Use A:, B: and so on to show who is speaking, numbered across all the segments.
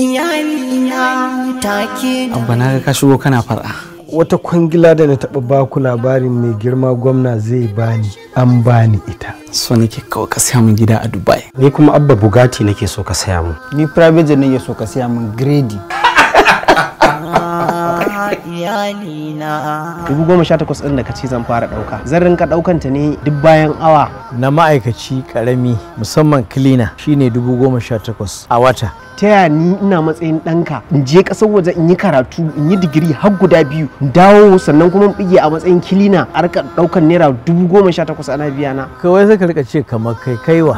A: Iyalina take.
B: Abba na ga ka shigo kana fara.
C: Wata kwangila da na taɓa baku labarin mai girma gwamna zai bani, an bani ita.
B: So nake kawai ka saya min gida a Dubai.
C: Ni kuma Abba Bugatti nake so ka saya min.
B: Ni private jet nake so ka saya min grade.
A: Iyalina
C: 18,000 ɗin da kace zan fara ɗauka. Zan rinka ɗaukan ta ne duk bayan awa.
D: Na ma'aikaci karami musamman cleaner shine 18,000 a wata.
C: Ta yaya ni ina matsayin ɗanka in je ƙasar waje in yi karatu in yi digiri har guda 2 in dawo sannan kuma in bige a matsayin kilina a rika ɗaukan naira 18,000 ana biya na.
D: Kawai sai ka rika ce kamar kai kaiwa.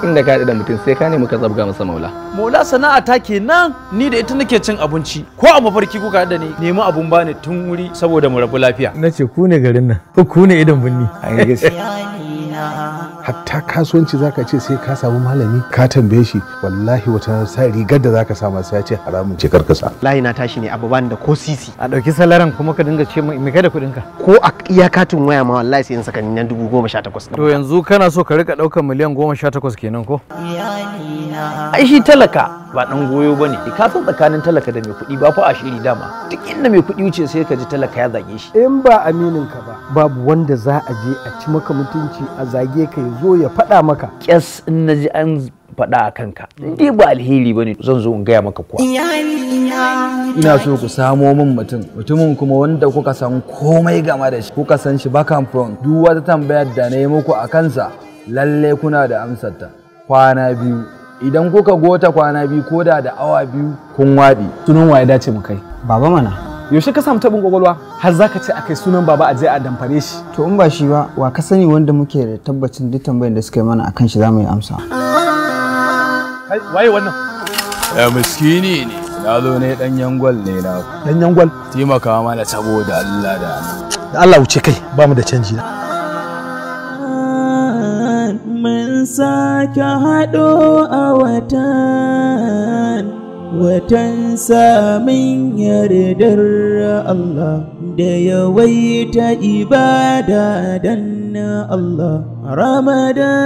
E: Inda ka da mutum sai ka nemi ka zabga masa maula.
F: Maula sana'a ta kenan, ni da ita nake cin abinci. Ko a mafarki kuka da ni nemi abun bani tun wuri saboda mu rabu lafiya.
D: Na ce ku ne garin nan, ku ne idan binni.
G: Hatta kasuwanci zaka ce sai ka samu malami ka tambaye shi, wallahi wata sa rigar da zaka sa masa ya ce haramun ce karkasa.
C: Layi na tashi ne abu bani da ko sisi.
D: A ɗauki salaran kuma ka dinga ce me kai da kuɗin ka.
C: Ko a iya katin waya ma wallahi sai in saka nan 18,000.
D: To yanzu kana so ka rika ɗaukar miliyan 18 kenan ko?
F: Ai shi talaka ba dan goyo bane. Ka san tsakanin talaka da mai kuɗi ba fa a shiri dama. Duk inda mai kuɗi wuce sai ka ji talaka ya zage shi.
C: In ba aminin ka ba, babu wanda za a je a ci maka mutunci a zage ka ya zo ya faɗa maka.
F: Kyas in naji an faɗa a kanka. Dai ba alheri bane zan zo in gaya maka kuwa.
E: Ina so ku samo min mutumin kuma wanda kuka san komai game da shi, kuka san shi back and front. Duk wata tambayar da na yi muku a kansa lalle kuna da amsar ta. Kwana 2 idan kuka gota kwana 2 ko da awa 2 kun waɗi.
B: Sunan waye dace mu kai? Baba mana.
H: Yaushe ka samu tabin kwakwalwa har zaka ce akai sunan baba a je a damfare shi?
B: To in ba shi ba, wa ka sani wanda muke da tabbacin duk tambayar da suka yi mana akan shi zamu yi amsa.
H: Waye wannan?
E: Ya miskini ne. Na zo ne dan yangwal ne na.
H: Dan yangwal?
E: Taimaka mana saboda Allah da Allah.
H: Da Allah wuce kai, ba mu da canji na.
A: Mun sake haɗo a watan samun yardar Allah da yawaita ibada dan Allah Ramadan.